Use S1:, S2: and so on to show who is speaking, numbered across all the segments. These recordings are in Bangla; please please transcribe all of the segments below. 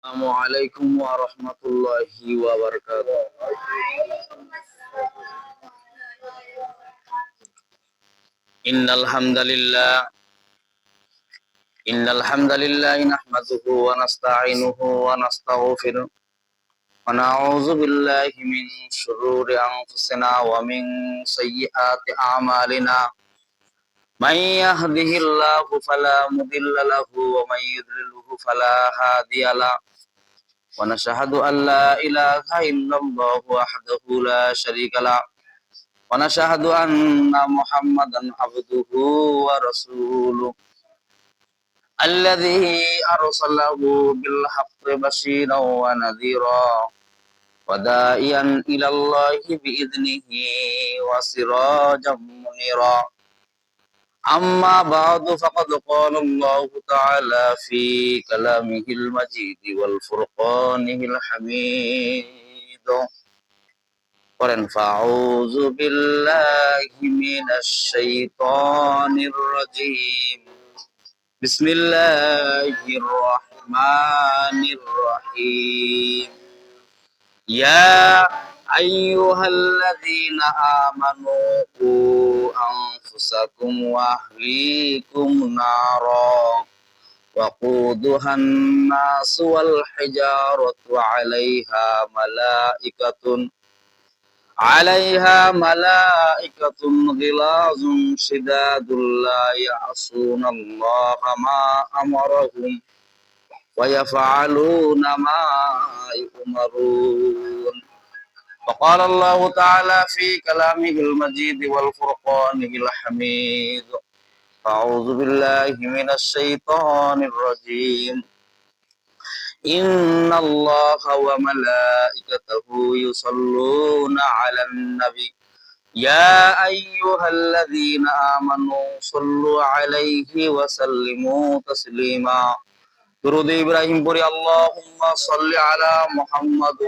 S1: আসসালামু আলাইকুম ওয়া রাহমাতুল্লাহি ওয়া বারাকাতুহু। ইন্নাল হামদালিল্লাহ নাহমাদুহু ওয়া নাস্তাঈনুহু ওয়া নাস্তাগফিরুহ ওয়া নাউযু বিল্লাহি মিন শুরুরি আনফুসিনা ওয়া মিন সাইয়্যিআতি আমালিনা। মান ইয়াহদিহিল্লাহু ফালা মুদিল্লা লাহু ওয়া মান ইউদ্লিলহু ফালা হাদিয়া লাহু। ونشهد أن لا إله إلا الله وحده لا شريك له ونشهد أن محمدا عبده ورسوله الذي أرسله بالحق بشيرا ونذيرا وداعيا إلى الله بإذنه وسراجا منيرا. أما بعد فقد قال الله تعالى في كلامه المجيد والفرقانه الحميد. فأعوذ بالله من الشيطان الرجيم. بسم الله الرحمن الرحيم. يا أيها الذين آمنوا قوا أنفسكم وأهليكم نارا وقودها الناس والحجارة عليها ملائكة غلاظ شداد لا يعصون الله ما أمرهم ويفعلون ما يؤمرون. وقال الله تعالى في كلامه المجيد والفرقانه الحميد. أعوذ بالله من الشيطان الرجيم. إن الله وملائكته يصلون على النبي يا أيها الذين آمنوا صلوا عليه وسلموا تسليما. درود إبراهيم بوري اللهم صل على محمد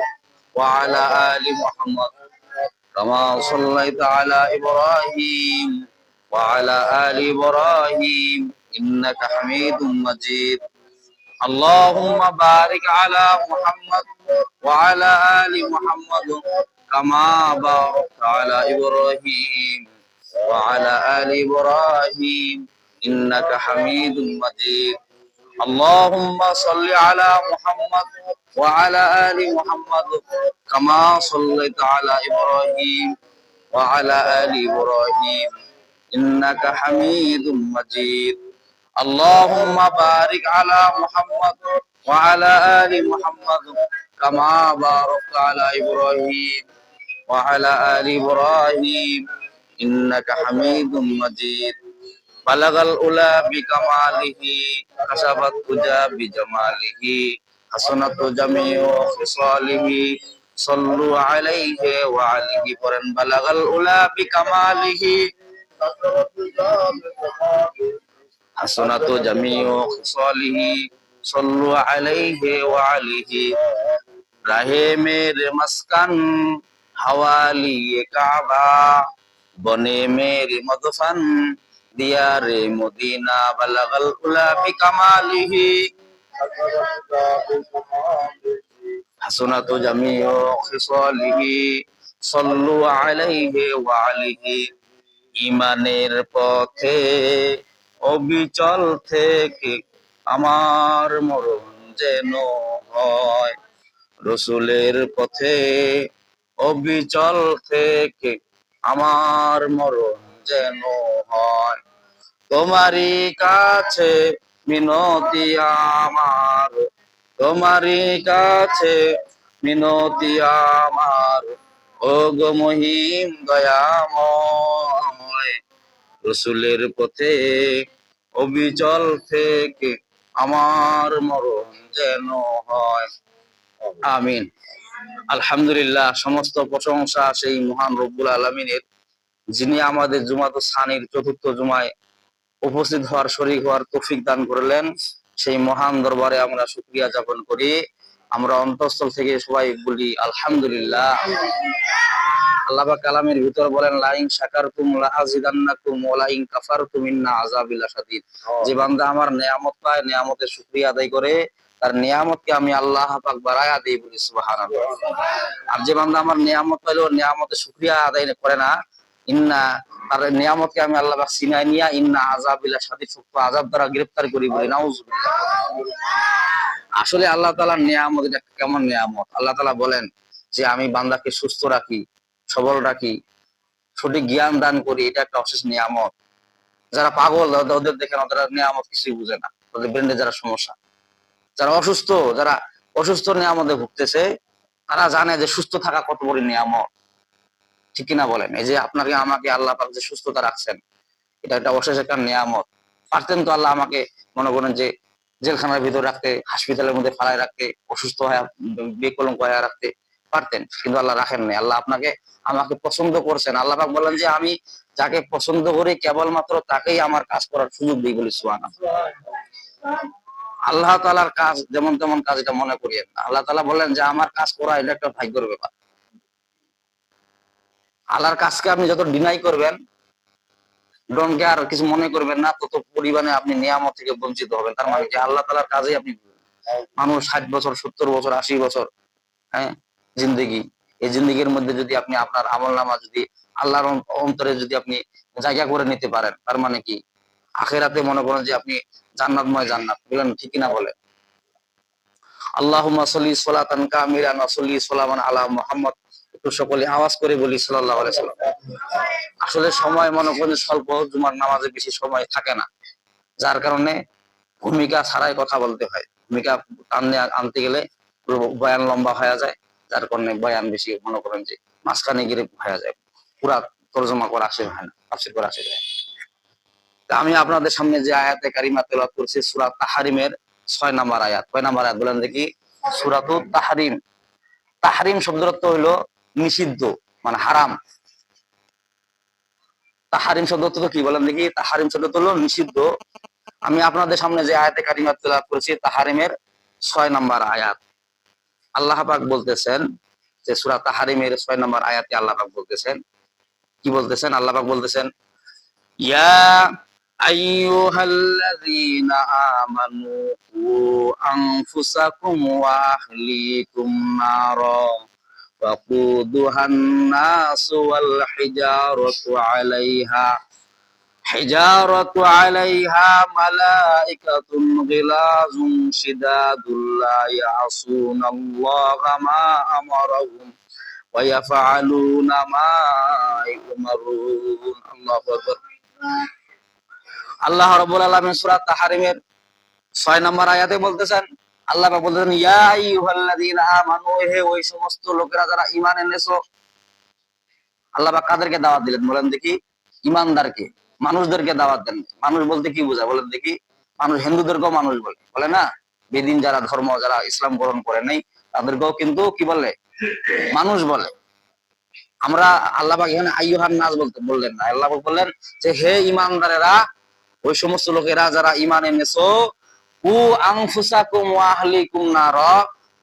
S1: وعلى آل محمد كما صليت على إبراهيم وعلى آل إبراهيم إنك حميد مجيد. اللهم بارك على محمد وعلى آل محمد كما باركت على إبراهيم وعلى آل إبراهيم إنك حميد مجيد. اللهم صل على محمد وعلى آل محمد كما صليت على إبراهيم وعلى آل إبراهيم إنك حميد مجيد. اللهم بارك على محمد وعلى آل محمد كما باركت على إبراهيم وعلى آل إبراهيم إنك حميد مجيد. بلغ الأولى بكماله كشف الدجى بجماله حسنت جميع خصاله صلوا عليه وعليه بلغ الأولى بكماله হাসনাতু জামিউ খিসালিহি সাল্লু আলাইহি ওয়া আলিহি। রাহে মেরে মাসকান হাওয়ালি কাবা বনে মেরে মদফান দিয়ারে মদিনা বালাগাল উলা বিকামালিহি হাসনাতু জামিউ খিসালিহি সাল্লু আলাইহি ওয়া আলিহি। ইমানের পথে অবিচল থেকে আমার মরণ যেন হয়, রসুলের পথে অবিচল থেকে আমার মরণ যেন হয়। তোমারই কাছে মিনতি আমার, তোমারই কাছে মিনতি আমার, ও গো মহিম দয়াময়। রসুলের পথে অবিচল থেকে আমার মরণ যেন হয়, আমিন। আলহামদুলিল্লাহ, সমস্ত প্রশংসা সেই মহান রব্বুল আলামিনের, যিনি আমাদের জুমাতুস সানির চতুর্থ জুমায় উপস্থিত হওয়ার, শরীক হওয়ার তৌফিক দান করলেন। সেই মহান দরবারে আমরা শুকরিয়া জ্ঞাপন করি। আমরা অন্তঃস্থল থেকে সবাই বলি আলহামদুলিল্লাহ। আল্লাহ পাক কালামের ভিতর বলেন, লাইন শাকারতুম লাআযিদান্নাকুম ওয়া লাইন কাফারতুম ইন্না আযাবি লাশাদীদ। যে বান্দা আমার নেয়ামত পায়, নেয়ামতের শুকরিয়া আদায় করে, তার নিয়ামতকে আমি আল্লাহ পাক বাড়ায়া দিই বলি সুবহানাল্লাহ। আর যে বান্দা আমার নিয়ামত পাইলো নিয়ামতের শুকরিয়া আদায় করে না, ইন্না তার নিয়ামতকে আমি আল্লাহ পাক সিনাই নিয়া ইন্না আযাবিল্লাহ শাদীদ, সূক্ষ্ম আযাব দ্বারা গ্রেফতার করি বলি নাউযুবিল্লাহ। আসলে আল্লাহ তাআলার নিয়ামত এটা কেমন নিয়ামত? আল্লাহ তাআলা বলেন যে আমি বান্দাকে সুস্থ রাখি, সবল রাখি, সঠিক জ্ঞান দান করি, এটা একটা অশেষ নিয়ামত। যারা পাগল ওদের দেখেন, ওদের নিয়ামত কিছুই বুঝে না, ওদের ব্রেনে যারা সমস্যা, যারা অসুস্থ, যারা অসুস্থ নিয়ামতে ভুগতেছে, তারা জানে যে সুস্থ থাকা কত বড় নিয়ামত। ঠিক কিনা বলেন? এই যে আপনাকে আমাকে আল্লাহ পাক যে সুস্থতা রাখছেন, এটা একটা অশেষ একটা নিয়ামত। পারতেন তো আল্লাহ আমাকে মনে করেন যে জেলখানার ভিতরে রাখতে, হাসপাতালের মধ্যে ফালায় রাখতে, অসুস্থ হয়ে বিকলঙ্ক হয়ে রাখতে পারতেন, কিন্তু আল্লাহ রাখেন নাই। আল্লাহ আপনাকে আমাকে পছন্দ করছেন। আল্লাহ পাক বলেন যে আমি যাকে পছন্দ করি কেবলমাত্র তাকেই আমার কাজ করার সুযোগ দিই বলি সুবহানাল্লাহ। আল্লাহ তাআলার কাজ যেমন তেমন কাজ এটা মনে করিয়েন না। আল্লাহ তাআলা বলেন যে আমার কাজ করা এটা একটা ভাগ্যের ব্যাপার। আল্লাহর কাজকে আপনি যত ডিনাই করবেন, ডোন্ট কেয়ার, কিছু মনে করবেন না, তত পরিমাণে আপনি নিয়ামত থেকে বঞ্চিত হবেন। তার মানে কি আল্লাহ তাআলার কাজেই আপনি, মানুষ 60 বছর, 70 বছর, 80 বছর, হ্যাঁ, জিন্দেগি, এই জিন্দেগির মধ্যে যদি আপনি আপনার আমলনামা যদি আল্লাহর অন্তরে যদি আপনি জায়গা করে নিতে পারেন, তার মানে কি আখিরাতে মনে করেন যে আপনি জান্নাতময় জান্নাত, বলেন ঠিক কিনা বলেন? আল্লাহুম্মা সাল্লি সালাতান কামিলান ওয়া সাল্লি সালামান আলা মুহাম্মদ। একটু সকলে আওয়াজ করে বলি সাল্লাল্লাহু আলাইহি সাল্লাম। আসলে সময় মনে করেন স্বল্প, জুমার নামাজে বেশি সময় থাকে না, যার কারণে ভূমিকা ছাড়াই কথা বলতে হয়। ভূমিকা টানতে আনতে গেলে পুরো বয়ান লম্বা হয়ে যায়, যার কারণে বয়ান বেশি মনে করেন যে মাঝখানে গিয়ে হয়ে যায়, পুরা তর্জমা করা আসে হয় না, তাফসীর করা আসে যায়। আমি আপনাদের সামনে যে আয়াতে কারিমা তেলাওয়াত করছি সূরা তাহরিমের 6 নম্বর আয়াত। কয় নম্বর আয়াত বলেন দেখি? সূরাতুত তাহরিম। তাহরিম শব্দের অর্থ হলো নিষিদ্ধ, মানে হারাম। তাহরিম শব্দ অর্থ কি বলেন দেখি? তাহরিম শব্দ হলো নিষিদ্ধ। আমি আপনাদের সামনে যে আয়াতে কারিমা তেলাওয়াত করেছি তাহরিমের 6 নম্বর আয়াত। আল্লাহ পাক বলতেছেন যে সূরা তাহরিমের 6 নম্বর আয়াতে আল্লাহ পাক বলতেছেন, কি বলতেছেন? আল্লাহ পাক বলতেছেন ইয়া আইয়ুহাল্লাযীনা আমানু কু আনফুসাকুম ওয়া আহলিকুম নারা ওয়াকুদুহান নাসু ওয়াল হিজারাতু আলাইহা মালাইকাতুন গিলাযুন শিদাদুল লা ইয়াসুনাল্লাহা মা আমারাহুম ওয়া ইয়াফআলুনা মা ইউমারুন। আল্লাহু আকবার। আল্লাহ রাব্বুল আলামিন সূরা তাহরিমের 6 নম্বর আয়াতে বলতেছেন, আল্লাহ পাক বলতেছেন ইয়া আইয়ুহাল্লাযীনা আমানু, হে ওই সমস্ত লোকেরা যারা ঈমান এনেছো। আল্লাহ পাক কাদেরকে দাওয়াত দিলেন বলেন দেখি? ঈমানদারকে, মানুষদেরকে দাওয়াত দেন। মানুষ বলতে কি বোঝায় বলেন দেখি? মানুষ হিন্দুদেরকেও মানুষ বলে, বলে না? বেদিন যারা ধর্ম, যারা ইসলাম গ্রহণ করে নাই, তাদেরকেও কিন্তু কি বলে? মানুষ বলে। আমরা আল্লাহ পাক এখানে আইয়ুহান নাস বলতে বললেন না, আল্লাহ পাক বললেন যে হে ঈমানদারেরা, ওই সমস্ত লোকেরা যারা ঈমান এনেছো, কু আনফুসাকুম ওয়া আহলিকুম নারা,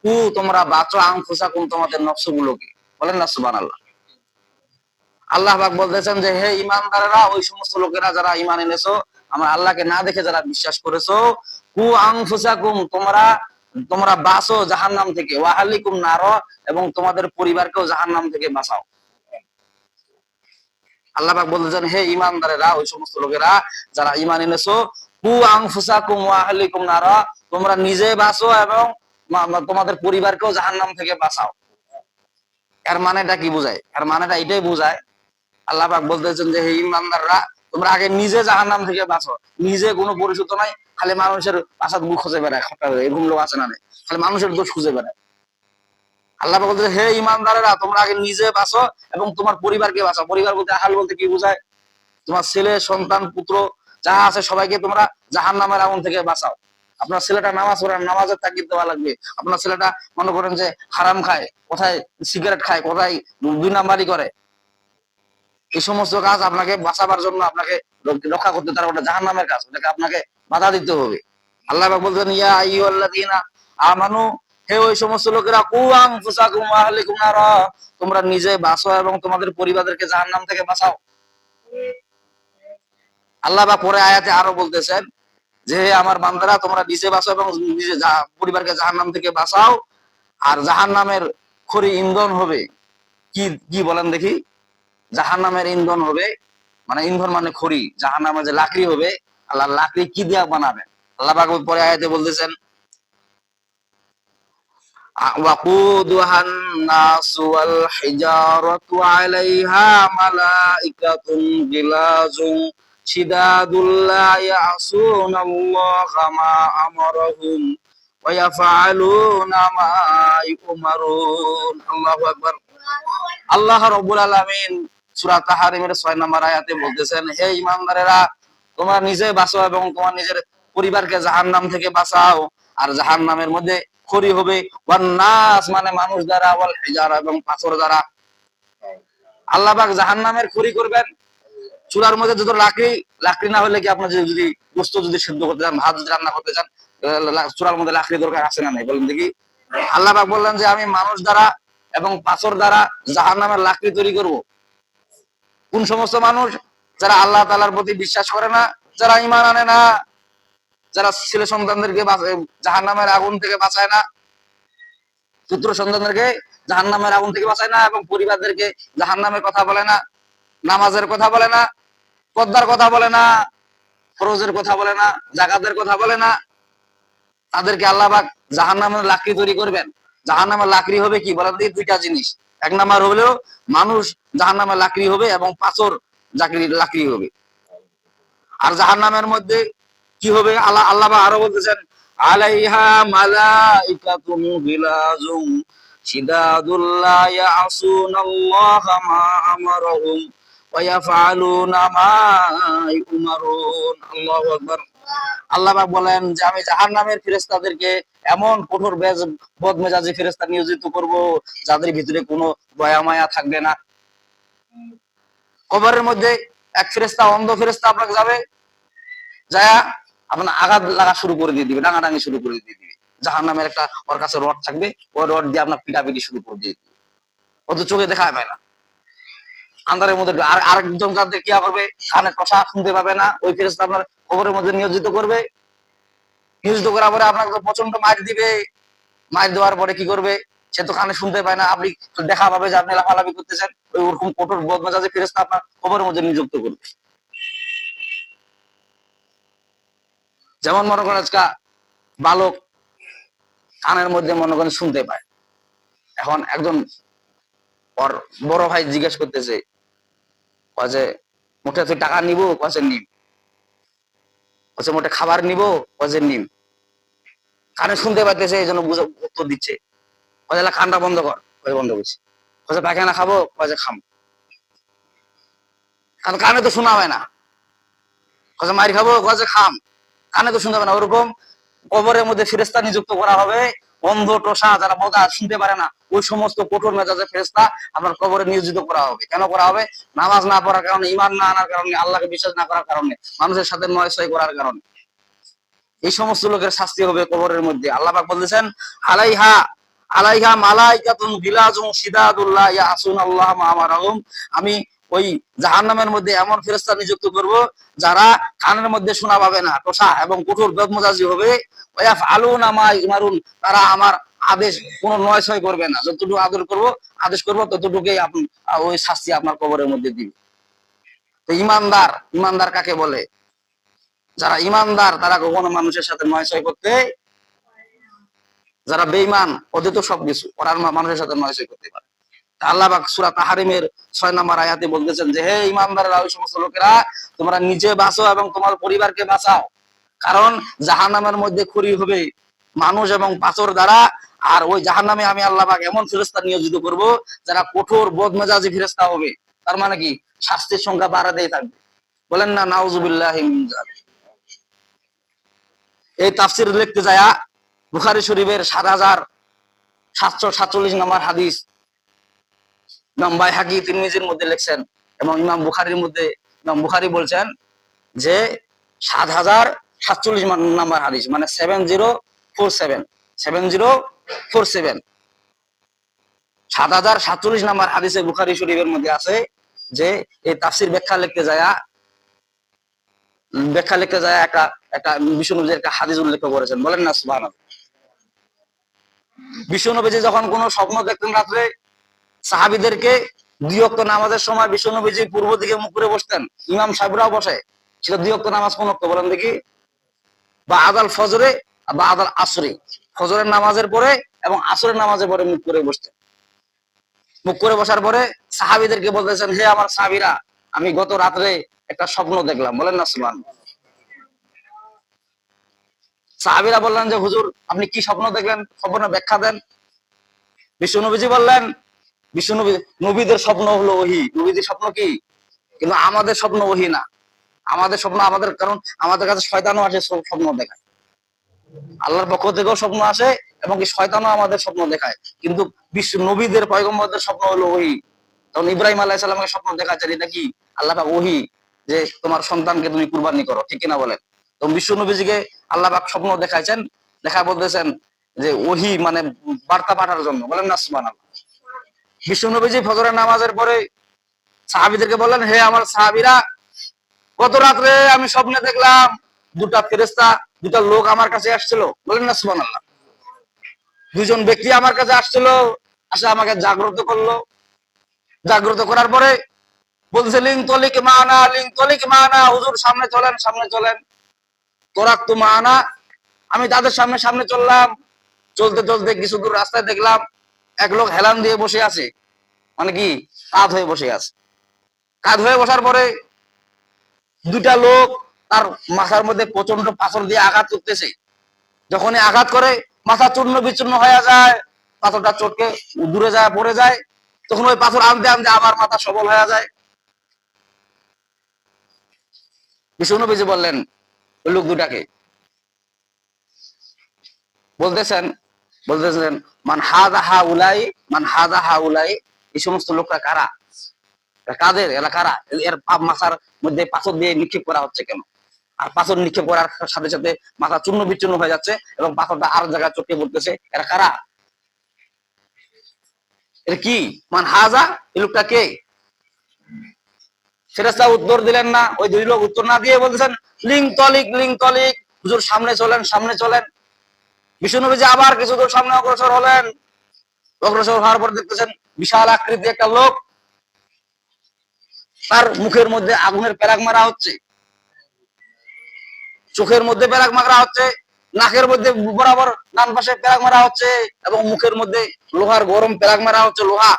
S1: কু তোমরা বাঁচো, আনফুসাকুম তোমাদের নফসগুলোকে, বলেন না সুবহানাল্লাহ। আল্লাহ পাক বলতেছেন যে হে ঈমানদারেরা, ওই সমস্ত লোকেরা যারা ঈমান এনেছো, আমার আল্লাহকে না দেখে যারা বিশ্বাস করেছো, কু আনফুসাকুম তোমরা তোমরা বাঁচো জাহান্নাম থেকে, ওয়া আহলিকুম নারা এবং তোমাদের পরিবারকেও জাহান্নাম থেকে বাঁচাও। আল্লাহ পাক বলতেছেন হে ঈমানদারেরা, ওই সমস্ত লোকেরা যারা ঈমান এনেছো, কু আনফুসাকুম ওয়া আহলিকুম নারা, তোমরা নিজে বাঁচো এবং তোমাদের পরিবারকেও জাহান্নাম থেকে বাঁচাও। এর মানেটা কি বোঝায়? এর মানেটা এটাই বোঝায়, আল্লাহ পাক বলতেছেন যে হে ঈমানদাররা, তোমরা আগে নিজে জাহান্নাম থেকে বাঁচো। নিজে কোনো পরিশুদ্ধ নাই, খালি মানুষের পাশাত মুখ খুঁজে বেড়ায়, এরকম লোক আছে না? খালি মানুষের দোষ খুঁজে বেড়ায়। আল্লাহ পাক বলতেছে হে ঈমানদারেরা, তোমরা আগে নিজে বাঁচো এবং তোমার পরিবারকে বাঁচাও। পরিবার বলতে আহাল বলতে কি বোঝায়? তোমার ছেলে, সন্তান, পুত্র যাহা আছে সবাইকে তোমরা জাহান্নামের আগুন থেকে বাঁচাও। আপনার ছেলেটা নামাজ পড়ে, নামাজের তাগিদ দেওয়া লাগবে। আপনার ছেলেটা মনে করেন যে হারাম খায়, কোথায় সিগারেট খায়, কোথায় 2 নাম্বারি করে, এই সমস্ত কাজ আপনাকে বাঁচাবার জন্য, আপনাকে রক্ষা করতে, তার ওটা জাহান্নামের কাজ, ওটাকে আপনাকে বাধা দিতে হবে। আল্লাহ পাক বলতেন ইয়া আইয়ুহাল্লাযীনা আমানু, হে ওই সমস্ত লোকেরা, কু আনফুসাকুম ওয়া আহলিকুম নারা, তোমরা নিজে বাঁচো এবং তোমাদের পরিবারকে জাহান্নাম থেকে বাঁচাও। আল্লাহ পাক পরে আয়াতে আরো বলতেছেন যে আমার বান্দারা তোমরা নিজে বাঁচো এবং নিজে পরিবারকে জাহান্নাম থেকে বাঁচাও। আর জাহান্নামের খড়ি ইন্ধন হবে কি, কি বলেন দেখি? জাহান্নামের ইন্ধন হবে, মানে ইন্ধন মানে খড়ি, জাহান্নামের যে লাকড়ি হবে, আল্লাহ লাকড়ি কি দিয়া বানাবেন? আল্লাহ পাক পরে আয়াতে বলতেছেন وقودها الناس والحجارة عليها ملائكة غلاظ شداد لا يعصون الله ما أمرهم ويفعلون ما يؤمرون الله أكبر। আল্লাহ রাব্বুল আলামিন সূরা তাহরিমের 6 নম্বর আয়াতে বলতেছেন, হে ঈমানদারেরা, তোমরা নিজে বাঁচো এবং তোমার নিজের পরিবারকে জাহান্নাম থেকে বাঁচাও। আর জাহান্নামের মধ্যে খড়ি হবে ওয়ান্নাস মানে মানুষ দ্বারা, ওয়াল হিজারা এবং পাথর দ্বারা। আল্লাহ পাক জাহান্নামের খড়ি করবেন চুলার মধ্যে যত লাকড়ি, লাকড়ি না হলে কি আপনার যদি গোস্ত যদি সিদ্ধ করতে চান, ভাত যদি রান্না করতে চান, চুলার মধ্যে লাকড়ি দরকার আছে না নাই বলেন দেখি? আল্লাহ পাক বললেন যে আমি মানুষ দ্বারা এবং পাথর দ্বারা জাহান্নামের লাকড়ি তৈরি করব। কোন সমস্ত মানুষ? যারা আল্লাহ তাআলার প্রতি বিশ্বাস করে না, যারা ঈমান আনে না, যারা ছেলে সন্তানদেরকে জাহান্নামের আগুন থেকে বাঁচায় না, পুত্র সন্তানদেরকে জাহান্নামের আগুন থেকে বাঁচায় না, এবং পরিবারদেরকে জাহান্নামের কথা বলে না, নামাজের কথা বলে না, পর্দার কথা বলে না, ফরজের কথা বলে না, যাকাতের কথা বলে না, তাদেরকে আল্লাহ পাক জাহান্নামের লাকড়ি তৈরি করবেন। জাহান্নামের লাকড়ি হবে কি বলেন দেখি? দুইটা জিনিস। এক নাম্বার হলো মানুষ জাহান্নামের লাকড়ি হবে এবং পাথর লাকড়ি হবে। আর জাহান্নামের মধ্যে কি হবে? আল্লাহ আরো বলতেছেন, আলাইহা মালাইকাতুন গিলাজুম শিদাদুল লা ইয়াসুনাল্লাহা মা আমারহুম ওয়া ইয়াফআলুনা মা ইউমারুন। আল্লাহু আকবার। আল্লাহ পাক বলেন যে আমি জাহান্নামের ফেরেশতাদেরকে এমন কঠোর বদমেজাজি ফেরেশতা নিয়োজিত করব যাদের ভিতরে কোনো দয়া মায়া থাকবে না। কবরের মধ্যে এক ফেরেশতা, অন্ধ ফেরেশতা আপনাকে যাবে, যায়া আপনার আঘাত লাগা শুরু করে দিয়ে দিবে, ডাঙাডাঙি শুরু করে দিয়ে দিবে। জাহান্নামের একটা ওর কাছে রড থাকবে, ওই রড দিয়ে আপনার পিটাপিটি শুরু করে দিয়ে দিবে। ও তো চোখে দেখা পায় না, আন্ধারের মধ্যে। আর আরেকজন যাদের কি করবে, কানে কথা শুনতে পাবে না, ওই ফেরেশতা আপনার কবরের মধ্যে নিয়োজিত করবে। নিয়োজিত করার পরে আপনাকে প্রচন্ড মার দিবে। মার দেওয়ার পরে কি করবে? সে তো কানে শুনতে পায় না, আপনি দেখা পাবে যে আপনি লাফালাফি করতেছেন, ওই ওরকম কঠোর বদমেজাজি ফেরেশতা আপনার কবরের মধ্যে নিযুক্ত করবে। যেমন মনে করেন আজকে বালক কানের মধ্যে মনে করেন শুনতে পায়। এখন একজন ওর বড় ভাই জিজ্ঞেস করতেছে, যে মোটে তুই টাকা নিব? কছে নিম। কছে মোটে খাবার নিব? কছে নিম। কানে শুনতে পাইতেছে এই জন্য উত্তর দিচ্ছে। কছে কানটা বন্ধ কর, কয়ে বন্ধ করছি। কছে পায়খানা খাবো? কছে খাম। কারণ কানে তো শোনা হয় না। কছে মার খাবো? কছে খাম। কানে তো শুনতে পায় না। ওরকম কবরের মধ্যে ফেরেশতা নিযুক্ত করা হবে, অন্ধ টোসা যারা বোঝা শুনতে পারে না, ওই সমস্ত কঠোর মেজাজের ফেরেশতা আপনার কবরে নিয়োজিত করা হবে। কেন করা হবে? নামাজ না পড়ার কারণে, ঈমান না আনার কারণে, আল্লাহকে বিশ্বাস না করার কারণে, মানুষের সাথে নয়ছয় করার কারণে। এই সমস্ত লোকের শাস্তি হবে কবরের মধ্যে। আল্লাহ পাক বলতেছেন, আলাইহা আলাইহা মালাইকাতুন গিলাজুন শিদাদুল লা ইয়াসুনাল্লাহা মা আমারহুম। আমি ওই জাহান্নামের মধ্যে এমন ফেরেশতা নিযুক্ত করব যারা কানের মধ্যে শোনা পাবে না, টোসা এবং কঠোর বদমেজাজি হবে। ওয়া ইয়াফআলুনা মা ইউমারুন, তারা আমার আদেশ কোনো নয়ছয় করবে না। যতটুকু আদেশ করব ততটুকুই আপনি ওই শাস্তি আপনার কবরের মধ্যে দিবে। তো ইমানদার, ইমানদার কাকে বলে? যারা ইমানদার তারা কখনো মানুষের সাথে নয়ছয় করতে, যারা বেঈমান ওদের তো সবকিছু, ওরা মানুষের সাথে নয়ছয় করতে পারে। আল্লাহ পাক সূরা তাহরিমের 6 নম্বর আয়াতে বলতেছেন যে হে ইমানদাররা, ওই সমস্ত লোকেরা তোমরা নিজে বাঁচো এবং তোমার পরিবারকে বাঁচাও। কারণ জাহান্নামের মধ্যে খড়ি হবে মানুষ এবং পাথর দ্বারা। আর ওই জাহান্নামে আমি আল্লাহ পাক এমন ফেরেশতা নিয়োজিত করব যারা কঠোর বদমেজাজি ফেরেশতা হবে। তার মানে কি? শাস্তির সংখ্যা বাড়াতেই থাকবে। বলেন না নাউজুবিল্লাহি মিন যালিক। এই তাফসীর লিখতে যায়া বুখারী শরীফের ৭৭৪৭ নম্বর হাদিস ইমাম বাইহাকী তিরমিজির মধ্যে লিখছেন, এবং ইমাম বুখারীর মধ্যে ইমাম বুখারী বলছেন যে ৭০৪৭ নম্বর হাদিস, মানে 7047 7047 ৭০৪৭ নম্বর হাদিসে বুখারী শরীফের মধ্যে আছে যে এই তাফসীর ব্যাখ্যা লিখতে যায় একটা একটা বিশ্বনবীর একটা হাদিস উল্লেখ করেছেন, বলেন না সুবহানাল্লাহ। বিশ্বনবীজি যখন কোনো স্বপ্ন দেখতেন রাত্রে, সাহাবীদেরকে 2 ওয়াক্ত নামাজের সময় বিশ্বনবীজি পূর্ব দিকে মুখ করে বসতেন, ইমাম সাহেবরাও বসে। সেটা 2 ওয়াক্ত নামাজ কোন ওয়াক্ত বলেন দেখি? বা আদাল ফজরে বা আদাল আসরে, ফজরের নামাজের পরে এবং আসরের নামাজের পরে মুখ করে বসতেন। মুখ করে বসার পরে সাহাবীদেরকে বলতেছেন, হে আমার সাহাবীরা, আমি গত রাত্রে একটা স্বপ্ন দেখলাম, বলেন না সুবহানাল্লাহ। সাহাবীরা বললেন যে হুজুর আপনি কি স্বপ্ন দেখলেন, স্বপ্নের ব্যাখ্যা দেন। বিশ্বনবীজি বললেন, বিশ্বনবী নবীদের স্বপ্ন হলো ওহী, নবীদের স্বপ্ন কি, কিন্তু আমাদের স্বপ্ন ওহী না। আমাদের স্বপ্ন আমাদের, কারণ আমাদের কাছে শয়তানও আসে স্বপ্ন দেখায়, আল্লাহর পক্ষ থেকেও স্বপ্ন আসে এবং কি শয়তানও আমাদের স্বপ্ন দেখায়, কিন্তু বিশ্ব নবীদের পয়গম্বরদের স্বপ্ন হলো ওহী। তখন ইব্রাহিম আলাইহিস সালামকে স্বপ্ন দেখাচ্ছেন, এটা কি আল্লাহ পাক ওহী, যে তোমার সন্তানকে তুমি কুরবানি করো, ঠিক কিনা বলেন? তো বিশ্ব নবীজিকে আল্লাহ পাক স্বপ্ন দেখাইছেন, দেখা বলতেছেন যে ওহী মানে বার্তা পাঠার জন্য, বলেন না সুবহানাল্লাহ। বিশ্ব নবীজি ফজরের নামাজের পরে সাহাবীদেরকে বললেন, হে আমার সাহাবীরা, গত রাত্রে আমি স্বপ্নে দেখলাম দুটা ফেরেশতা, দুটা লোক আমার কাছে আসছিল, বলেন না সুবহানাল্লাহ। দুজন ব্যক্তি আমার কাছে আসছিল, আসে আমাকে জাগ্রত করলো। জাগ্রত করার পরে বলছে, লিং তলিক মানা, লিং তলিক মানা, হুজুর সামনে চলেন, সামনে চলেন। তোরাক তো মানা, আমি তাদের সামনে সামনে চললাম। চলতে চলতে কিছু দূর রাস্তায় দেখলাম এক লোক হেলান দিয়ে বসে আছে, মানে কি কাঁধ হয়ে বসে আছে। কাঁধ হয়ে বসার পরে দুটা লোক তার মাথার মধ্যে প্রচন্ড পাথর দিয়ে আঘাত করতেছে। যখনই আঘাত করে মাথা চূর্ণ বিচূর্ণ হয়ে যায়, পাথরটা চটকে দূরে যায়, পড়ে যায়। তখন ওই পাথর আনতে আনতে আবার মাথা সবল হয়ে যায়। বিষ্ণুনবীজি বললেন ওই লোক দুটাকে, বলতেছেন বলতেছেন মান হাদা হা উলাই, মান হাদা হা উলাই, এই সমস্ত লোকরা কারা, কাদের, এরা কারা, এর মাথার মধ্যে পাথর দিয়ে নিক্ষেপ করা হচ্ছে কেন? আর পাথর নিক্ষেপ করার সাথে সাথে মাথা চূর্ণ বিচূর্ণ হয়ে যাচ্ছে এবং পাথরটা আর জায়গায় চটকে পড়তেছে, এরা কারা? এটা কি? মান হাজা, এই লোকটা কে? ফেরেশতা উত্তর দিলেন না। ওই দুই লোক উত্তর না দিয়ে বলতেছেন, লিং তলিক, লিং তলিক, হুজুর সামনে চলেন, সামনে চলেন। বিষ্ণুনবীজি আবার কিছু দূর সামনে অগ্রসর হলেন। অগ্রসর হওয়ার পর দেখতেছেন বিশাল আকৃতি একটা লোক, তার মুখের মধ্যে আগুনের পেরাক মারা হচ্ছে, চোখের মধ্যে পেরাক মারা হচ্ছে, নাকের মধ্যে বরাবর ডান পাশে পেরাক মারা হচ্ছে এবং মুখের মধ্যে লোহার গরম পেরাক মারা হচ্ছে, লোহা।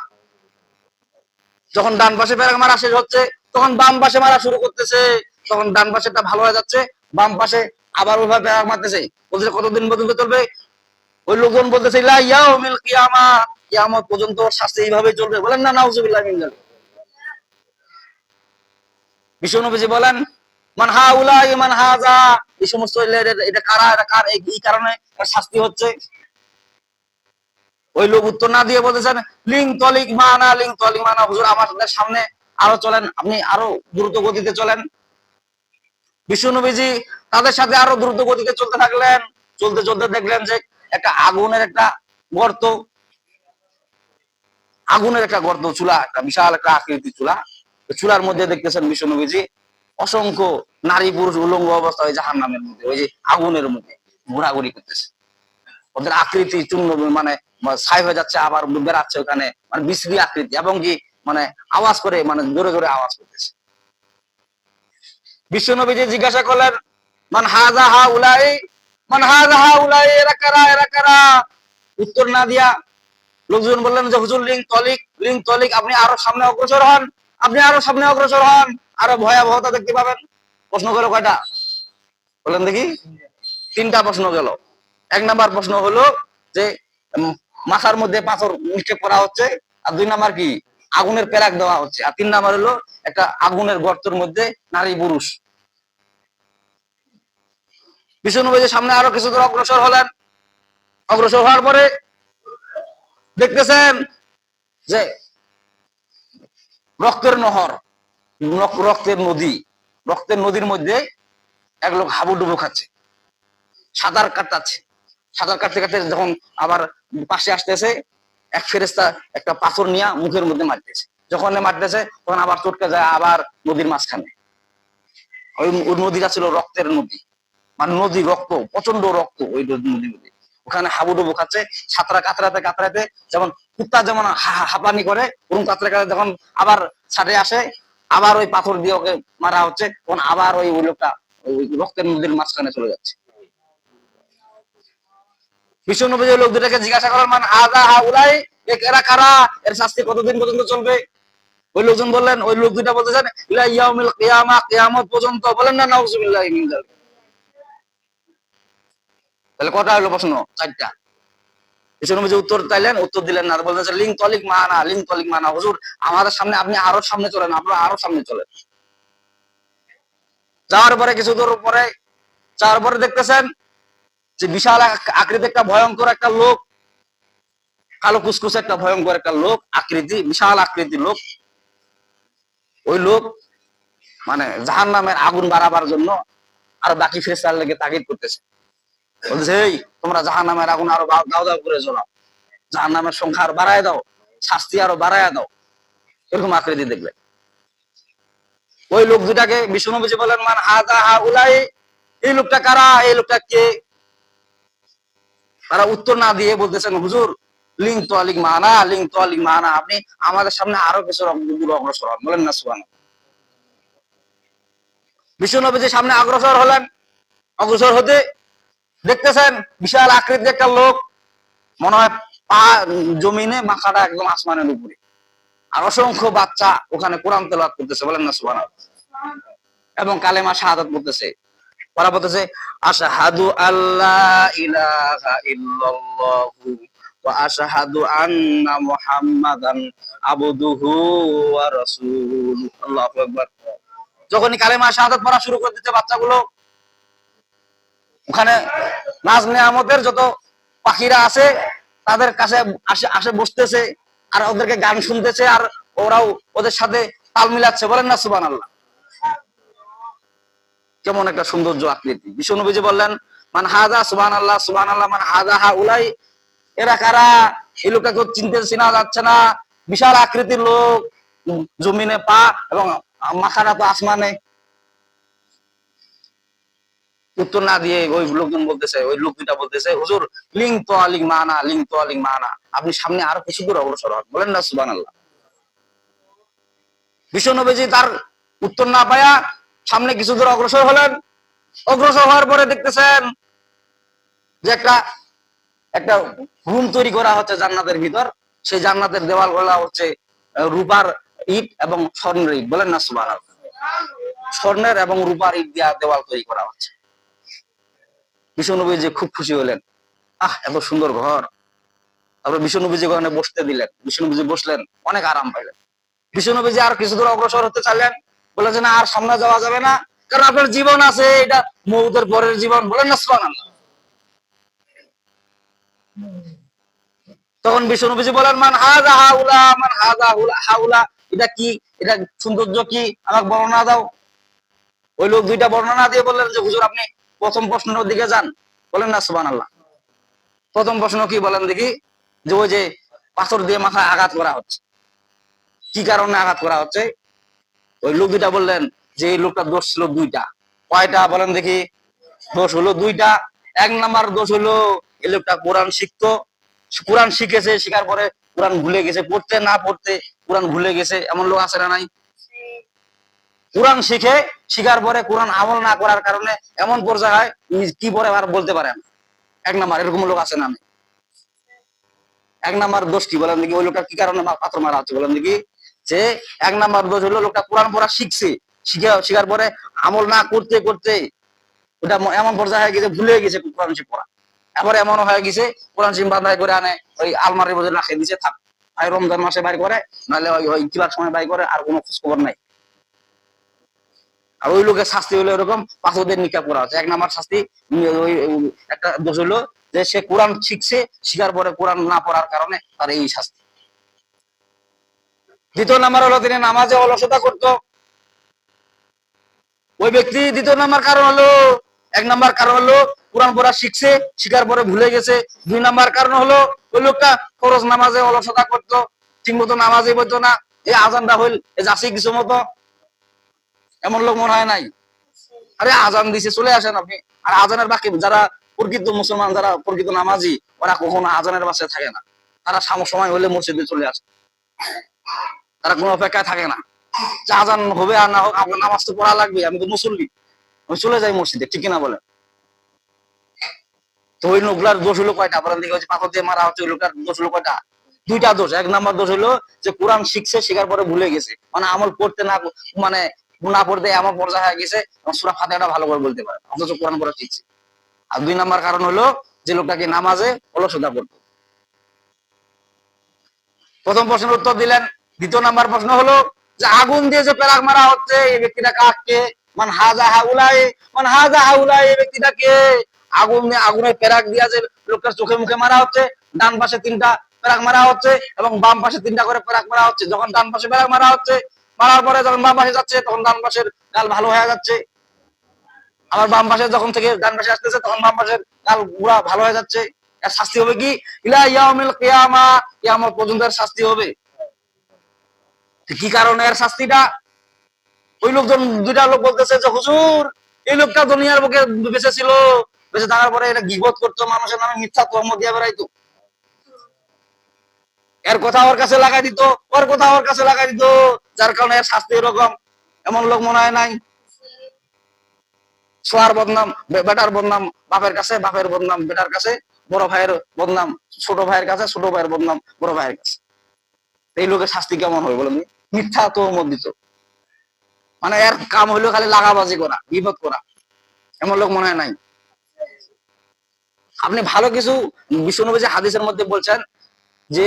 S1: যখন ডান পাশে পেরাক মারা শেষ হচ্ছে, তখন বাম পাশে মারা শুরু করতেছে। তখন ডান পাশেটা ভালো হয়ে যাচ্ছে, বাম পাশে আবার ওইভাবে পেরাক মারতেছে। বলছে কতদিন পর্যন্ত চলবে? ওই লোকজন বলতেছে লা ইয়াউমিল কিয়ামা, কিয়ামত পর্যন্ত শাস্তি এইভাবে চলবে, বলেন না নাউজুবিল্লাহ মিন যালিক। বিশ্বনবীজি বলেন, মান হাউলাই মান হাজা, এই সমস্ত এটা কারা, এটা কার, এই কারণে শাস্তি হচ্ছে। ওই লোক উত্তর না দিয়ে বলতেছেন, লিং তলিক মানা, লিং তলিক মানা, হুজুর আমার সামনে আরো চলেন, আপনি আরো দ্রুত গতিতে চলেন। বিশ্বনবীজি তাদের সাথে আরো দ্রুত গতিতে চলতে থাকলেন। চলতে চলতে দেখলেন যে একটা আগুনের একটা গর্ত, আগুনের একটা গর্ত, চুলা, একটা বিশাল একটা আকৃতির চুলা। চুলার মধ্যে দেখতেছেন বিশ্বনবীজি অসংখ্য নারী পুরুষ উলঙ্গ অবস্থায় জাহান্নামের মধ্যে, ওই যে আগুনের মধ্যে ঘোরাঘুরি করতেছে। ওদের আকৃতি চূর্ণ মানে ছাই হয়ে যাচ্ছে, আবার বেড়াচ্ছে ওখানে, মানে বিশ্রী আকৃতি, এবং কি মানে আওয়াজ করে, মানে জোরে জোরে আওয়াজ করতেছে। বিশ্বনবীজি জিজ্ঞাসা করলেন, মান হাজা হা উলাই, মান হাজা হা উলাই, এরা কারা, এরা কারা? উত্তর না দিয়া লোকজন বললেন যে হুজুর লিং তলিক, লিং তলিক, আপনি আরো সামনে অগ্রসর হন, আপনি আরো সামনে অগ্রসর হন, আরো ভয়াবহতা দেখতে পাবেন। প্রশ্ন গেল কয়টা বলেন দেখি? 3টা প্রশ্ন গেল। 1 নাম্বার প্রশ্ন হলো যে মাথার মধ্যে পাথর নিক্ষেপ করা হচ্ছে, আর 2 নাম্বার কি আগুনের পেরাক দেওয়া হচ্ছে, আর 3 নাম্বার হলো একটা আগুনের গর্তের মধ্যে নারী পুরুষ। বিষ্ণুনবীর সামনে আরো কিছু দূর অগ্রসর হলেন। অগ্রসর হওয়ার পরে দেখতেছেন যে রক্তের নহর, রক্তের নদী, রক্তের নদীর মধ্যে এক লোক হাবুডুবু খাচ্ছে, সাঁতার কাটছে। সাঁতার কাটতে কাটতে যখন আবার পাশে আসতেছে, এক ফেরেশতা একটা পাথর নিয়ে মুখের মধ্যে মারতেছে। যখন মারতেছে তখন আবার চটকে যায় আবার নদীর মাঝখানে। ওই নদীটা ছিল রক্তের নদী। মানে নদী রক্ত, প্রচন্ড রক্ত ওই নদীর মধ্যে। ওখানে হাবুডুবু খাচ্ছে, ছাত্রা কাতরাতে কাতরাতে, যেমন কুত্তা যেমন হাঁপানি করে ওরকম কাতরা কাতরা, যখন আবার ছাড়ে আসে, আবার ওই পাথর দিয়ে ওকে মারা হচ্ছে, তখন আবার ওই লোকটা ওই রক্তের নদীর মাঝখানে চলে যাচ্ছে। বিশ্বনবী যে লোক দুটাকে জিজ্ঞাসা করেন, মান হাযা হাউলাই, এরা কারা, এর শাস্তি কতদিন পর্যন্ত চলবে? ওই লোকজন বললেন, ওই লোক দুটা বলতেছেন ইলা ইয়াউমিল কিয়ামা, কিয়ামত পর্যন্ত। বলেন না নাউযুবিল্লাহি মিন যালিক। তাহলে কটা হলো প্রশ্ন? 4টা। বিশ্বনবী যে উত্তর চাইলেন, উত্তর দিলেন না, বলতেছেন লিং তলিক মানা, লিং তলিক মানা। হুজুর আমাদের সামনে, আপনি আরো সামনে চলেন, আপনারা আরো সামনে চলেন। যাওয়ার পরে কিছু দূর পরে, যাওয়ার পরে দেখতেছেন যে বিশাল আকৃতি একটা ভয়ঙ্কর একটা লোক, কালো কুসকুসে একটা ভয়ঙ্কর একটা লোক, আকৃতি বিশাল আকৃতির লোক। ওই লোক মানে জাহান্নামের আগুন বাড়াবার জন্য আর বাকি ফেরেশতার লেগে তাগিদ করতেছে, বলছে এই তোমরা জাহান্নামের আগুন আরো দাও দাও করে জ্বলাও, জাহান্নামের সংখ্যা আরো বাড়ায় দাও, শাস্তি আরো বাড়ায় দাও। এরকম আকৃতি দেখবে। ওই লোক দুটাকে বিষ্ণুনবী বলেন, মান হাযা হাউলাই, এই লোকটা কারা, এই লোকটা কে? তারা উত্তর না দিয়ে বলতেছেন, হুজুর লিং তোয়ালিক মানা, লিং তোয়ালিক মানা, আপনি আমাদের সামনে আরো কিছু দূর অগ্রসর হন। বলেন না সুবহানাল্লাহ। বিশ্বনবীজির সামনে অগ্রসর হলেন, অগ্রসর হতে দেখতেছেন বিশাল আকৃতির একটা লোক, মনে হয় পা জমিনে, মাথাটা একদম আসমানের উপরে, আর অসংখ্য বাচ্চা ওখানে কোরআন তেলাওয়াত করতেছে। বলেন না সুবহানাল্লাহ। এবং কালেমা শাহাদাত পড়তেছে। ওরা বলতেছে আশহাদু আল্লা ইলাহা ইল্লাল্লাহু ওয়া আশহাদু আন্না মুহাম্মাদান আবদুহু ওয়া রাসূলুহু। আল্লাহু আকবার। যখনই কালেমা শাহাদাত পড়া শুরু করে দিচ্ছে বাচ্চাগুলো, ওখানে নাজ নেয়ামতের যত পাখিরা আছে তাদের কাছে আসে বসতেছে, আর ওদেরকে গান শুনতেছে, আর ওরাও ওদের সাথে তাল মিলাচ্ছে। বলেন না সুবহানাল্লাহ। কেমন একটা সৌন্দর্য আকৃতি। বিশ্বনবীজি বললেন, মান হাযা, সুবহানাল্লাহ সুবহানাল্লাহ, মান হাযা হাউলাই, এরা কারা, এই লোকটাকে চিনতে চিনা যাচ্ছে না, বিশাল আকৃতির লোক, জমিনে পা এবং মাথাটা তো আসমানে। উত্তর না দিয়ে ওই লোকজন বলতেছে, ওই লোক দুটা বলতেছে, হুজুর লিং তোয়ালিক মানা, লিং তোয়ালিক মানা, আপনি সামনে আরো কিছু দূর অগ্রসর হন। বলেন না সুবহানাল্লাহ। বিশ্বনবীজি তার উত্তর না পায়া সামনে কিছু দূর অগ্রসর হলেন। অগ্রসর হওয়ার পরে দেখতেছেন যে একটা একটা রুম তৈরি করা হচ্ছে জান্নাতের ভিতর। সেই জান্নাতের দেওয়াল গুলা হচ্ছে রূপার ইট এবং স্বর্ণের ইট। বলেন না সুবহানাল্লাহ। স্বর্ণের এবং রূপার ইট দিয়া দেওয়াল তৈরি করা হচ্ছে। বিশ্বনবীজি খুব খুশি হলেন, আহ এত সুন্দর ঘর। তারপরে বিশ্বনবীজি ওখানে বসতে দিলেন, বিশ্বনবীজি বসলেন, অনেক আরাম পাইলেন। বিশ্বনবীজি আর কিছু দূর অগ্রসর হতে চাইলেন, বলে যে না আর সামনে যাওয়া যাবে না, কারণ আপনার জীবন আছে, এটা মউতের পরের জীবন। বলেন না সুবহানাল্লাহ। তখন বিশ্বনবীজি বলেন, মান হাযা হাউলা, মান হাযা হাউলা, এটা কি, এটা সৌন্দর্য কি, আমাকে বর্ণনা দাও। ওই লোক দুইটা বর্ণনা দিয়ে বললেন যে হুজুর আপনি প্রথম প্রশ্নের দিকে যান। বলেন না সুবহানাল্লাহ। প্রথম প্রশ্ন কি বলেন দেখি? যে ওই যে পাথর দিয়ে মাথায় আঘাত করা হচ্ছে, কি কারণে আঘাত করা হচ্ছে? ওই লোক দুইটা বললেন যে এই লোকটার দোষ ছিল দুইটা। কয়টা বলেন দেখি? দোষ হলো দুইটা। এক নাম্বার দোষ হলো এই লোকটা কোরআন শিখতো, কোরআন শিখেছে, শিখার পরে কোরআন ভুলে গেছে, পড়তে না পড়তে কোরআন ভুলে গেছে। এমন লোক আছে না নাই? কোরআন শিখে, শিখার পরে কোরআন আমল না করার কারণে এমন পর্যায়ে কি পরে আর বলতে পারেন। এক নাম্বার এরকম লোক আছে না? এক নাম্বার দোষ কি বলেন দেখি? ওই লোকটা কি কারণে পাথর মারা হচ্ছে বলেন দেখি? যে এক নাম্বার দোষ হলো লোকটা কোরআন পড়া শিখছে, শিখার পরে আমল না করতে করতে ওটা এমন পর্যায়ে হয়ে গেছে, ভুলে গেছে কোরআন শিখ পড়া। এবার এমনও হয়ে গেছে কোরআন শিখ বান্ধাই করে আনে ওই আলমারির মধ্যে রাখে দিছে, থাক ভাই রমজান মাসে বাইর করে, নাহলে ওই কিবার সময় বাইর করে, আর কোনো খোঁজ খবর নাই। আর ওই লোকের শাস্তি হলো এরকম, পাথরদের নিকাপ করা হচ্ছে। এক নাম্বার শাস্তি, ওই একটা দোষ হলো যে সে কোরআন শিখছে, শিখার পরে কোরআন না পড়ার কারণে তার এই শাস্তি। দ্বিতীয় নাম্বার হলো তিনি নামাজে অলসতা করত। ওই ব্যক্তি দ্বিতীয় নাম্বার কারণ হলো, এক নাম্বার কারণ হলো কোরআন পড়া শিখছে, শিখার পরে ভুলে গেছে। দুই নাম্বার কারণ হলো ওই লোকটা ফরজ নামাজে অলসতা করত, ঠিক মতো নামাজে পড়তো না, এই আজানটা হইল যাচ্ছে কিছু মতো। এমন লোক মনে হয় নাই? আরে আজান দিছে চলে আসেন আপনি। আর আজানের বাকি যারা প্রকৃত মুসলমান, যারা প্রকৃত নামাজি, ওরা কখনো আজানের বাসায় থাকে না। তারা সময় হলে মসজিদে চলে আসে, তারা কোনো অপেক্ষায় থাকে না যে আজান হবে আর না হোক, আপনার নামাজ তো পড়া লাগবে, আমি তো মুসল্লি, আমি চলে যাই মসজিদে, ঠিক কিনা বলেন? তো ওই লোকগুলার দোষ হলো কয়টা বলেন দেখি? হচ্ছে পাথর দিয়ে মারা হচ্ছে, ওই লোকটার দোষ হলো কয়টা? দুইটা দোষ। এক নাম্বার দোষ হলো যে কোরআন শিখছে, শেখার পরে ভুলে গেছে, মানে আমল পড়তে না, মানে না পড়তে এমন পর্যায়ে হয়ে গেছে সূরা ফাতিহাটা ভালো করে বলতে পারে, অথচ কোরআন পড়া শিখছে। আর দুই নাম্বার কারণ হলো যে লোকটাকে নামাজে অলসতা করতো। প্রথম প্রশ্নের উত্তর দিলেন। দ্বিতীয় নাম্বার প্রশ্ন হলো যে আগুন দিয়ে যে পেরাক মারা হচ্ছে, এই ব্যক্তিটা কাকে? মান হাজা হাউলাই, মান হাজা হাউলাই, এই ব্যক্তিটাকে আগুনের পেরাক দিয়া যে লোকটার চোখে মুখে মারা হচ্ছে, ডান পাশে 3টা পেরাক মারা হচ্ছে এবং বাম পাশে 3টা করে পেরাক মারা হচ্ছে। যখন ডান পাশে পেরাক মারা হচ্ছে, মারার পরে যখন বাম পাশে যাচ্ছে, তখন ডান পাশের গাল ভালো হয়ে যাচ্ছে। আবার বাম পাশে যখন থেকে ডান পাশে আসতেছে, তখন বাম পাশের গাল গুড়া ভালো হয়ে যাচ্ছে। এর শাস্তি হবে কি? ইলা ইয়াউমিল কিয়ামা, কিয়ামত পর্যন্ত এর শাস্তি হবে। কি কারণে এর শাস্তিটা? ওই লোকজন, দুইটা লোক বলতেছে যে হুজুর, এই লোকটা দুনিয়ার বুকে বেঁচে ছিল, বেঁচে থাকার পরে এটা গীবত করতো, মানুষের নামে মিথ্যা তহমত দিয়ে বেড়াইতো, এর কথা ওর কাছে লাগাই দিত, ওর কথা ওর কাছে লাগাই দিত, যার কারণে এর শাস্তি এরকম। এমন লোক মনে হয় নাই? ছোয়ার বদনাম বেটার বদনাম বাপের কাছে, বাপের বদনাম বেটার কাছে, বড় ভাইয়ের বদনাম ছোট ভাইয়ের কাছে, ছোট ভাইয়ের বদনাম বড় ভাইয়ের কাছে। এই লোকের শাস্তি কেমন হবে বলেন? মিথ্যা তহমত দিত, মানে এর কাম হইলো খালি লাগাবাজি করা, বিপদ করা। এমন লোক মনে হয় নাই? আপনি ভালো কিছু, বিশ্বনবী যে হাদিসের মধ্যে বলছেন যে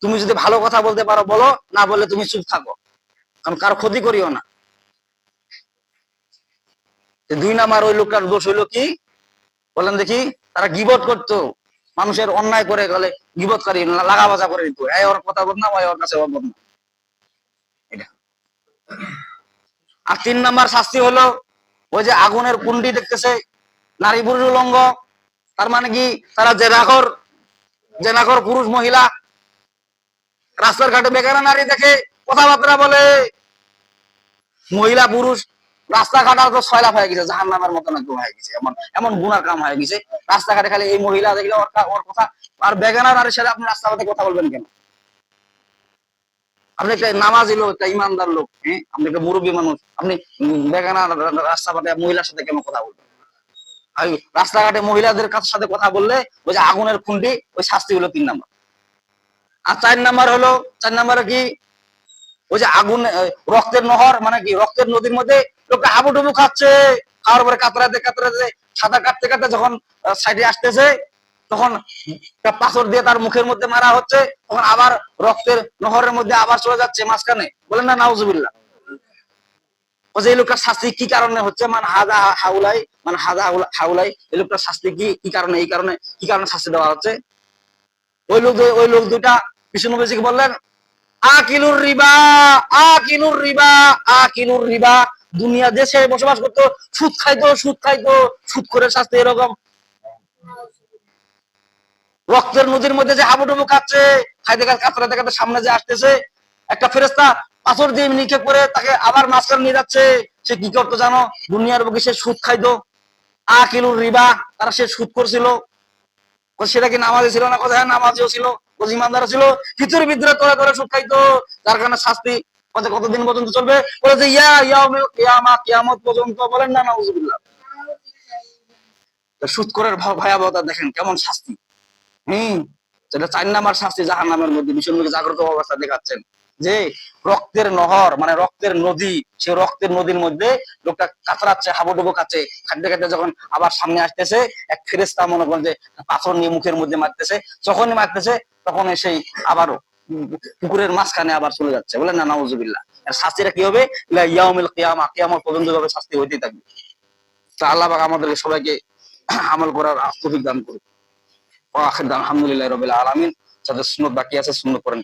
S1: তুমি যদি ভালো কথা বলতে পারো বলো, না বলে তুমি চুপ থাকো, কারণ কারো ক্ষতি করিও না। দুই নাম্বার ওই লোকটার দোষ হইলো কি বলেন দেখি? তারা গীবত করতো, মানুষের অন্যায় করে গেলে গীবতকারী, লাগাবাজা করে দিত, এই ওর কথা বদনাম, ওই ওর কাছে ওর বদনাম, এটা। আর 3 নাম্বার শাস্তি হলো ওই যে আগুনের কুন্ডি দেখতেছে, নারী পুরুষ উলঙ্গ, তার মানে কি তারা জেনাকর পুরুষ মহিলা, রাস্তার ঘাটে বেকার নারী দেখে কথাবার্তা বলে, মহিলা পুরুষ রাস্তাঘাট তো সয়লাভ হয়ে গেছে, জাহান্নামের মতন একদম হয়ে গেছে, এমন এমন গুনার কাম হয়ে গেছে। রাস্তাঘাটে খালি এই মহিলা দেখলে ওর কথা, আর বেগানা নারীর সাথে আপনি রাস্তাঘাটে কথা বলবেন কেন? আপনি একটা নামাজি লোক, একটা ইমানদার লোক, হ্যাঁ, আপনি একটা মুরব্বী মানুষ, আপনি বেগানা রাস্তাঘাটে মহিলার সাথে কেন কথা বলবেন? আর রাস্তাঘাটে মহিলাদের সাথে কথা বললে ওই যে আগুনের খুন্ডি, ওই শাস্তি হলো 3 নাম্বার। আর 4 নাম্বার হলো, 4 নাম্বারে কি ওই যে আগুন, রক্তের নহর, মানে কি রক্তের নদীর মধ্যে লোকটা হাবুডুবু খাচ্ছে, খাওয়ার পরে কাতরাতে কাতরাতে সাঁতার কাটতে কাটতে যখন সাইডে আসতেছে, তখন পাথর দিয়ে তার মুখের মধ্যে মারা হচ্ছে, তখন আবার রক্তের নহরের মধ্যে আবার চলে যাচ্ছে মাঝখানে, বলেন না নাউজুবিল্লাহ। ও যে এই লোকটার শাস্তি কি কারণে হচ্ছে? মানে হাজা হাউলাই, মানে হাজা হাউলাই, এই লোকটার শাস্তি কি কি কারণে, এই কারণে কি কারণে শাস্তি দেওয়া হচ্ছে? ওই লোক দুইটা বিষ্ণুনবীজি বললেন আকিলুর রিবা, আকিলুর রিবা, আকিলুর রিবা। দুনিয়া দেশে বসবাস করতো, সুদ খাইতো, সুদ খাইতো, সুদ করে শাস্তি এরকম। রক্তের নদীর মধ্যে যে হাবুডুবু খাচ্ছে, খাইতে কাতরাতে কাতরাতে সামনে যে আসতেছে, একটা ফেরেশতা পাথর দিয়ে নিক্ষেপ করে তাকে আবার মাঝখানে নিয়ে যাচ্ছে, সে কি করতো জানো? দুনিয়ার বুকে সে সুদ খাইতো, আকিলুর রিবা, তারা সে সুদ করছিল। সেটা কি নামাজি ছিল না? কোথায় নামাজিও ছিল, ইমানদার ছিল, ভিতরে ভিতরে তোরা তোরা সুদ খাইতো, যার কারণে শাস্তি কতদিন পর্যন্ত চলবে? বলে যে ইয়াউমিল কিয়ামা, কিয়ামত পর্যন্ত, বলেন না নাউজুবিল্লাহ। সুদ করার ভয়াবহতা দেখেন, কেমন শাস্তি। হম সেটা 4 নাম্বার শাস্তি জাহান্নামের মধ্যে বিশ্বনবী জাগ্রত অবস্থা দেখাচ্ছেন যে রক্তের নহর, মানে রক্তের নদী, সে রক্তের নদীর মধ্যে লোকটা কাতরাচ্ছে, হাবুডুবু খাচ্ছে, খাদ্য খাদ্য যখন আবার সামনে আসতেছে, এক ফেরেশতা মনে করেন যে পাথর নিয়ে মুখের মধ্যে মারতেছে, যখনই মারতেছে তখন সেই আবারও পুকুরের মাঝখানে আবার চলে যাচ্ছে, বলেন না নাউজুবিল্লাহ। আর শাস্তিটা কি হবে? ইয়াউমিল কিয়ামা, কিয়ামত পর্যন্ত ভাবে শাস্তি হইতেই থাকবে। তো আল্লাহ পাক আমাদেরকে সবাইকে আমল করার তৌফিক দান করুন। আলহামদুলিল্লাহ রাব্বিল আলামিন। যাদের সুন্নত বাকি আছে সুন্নত করেন।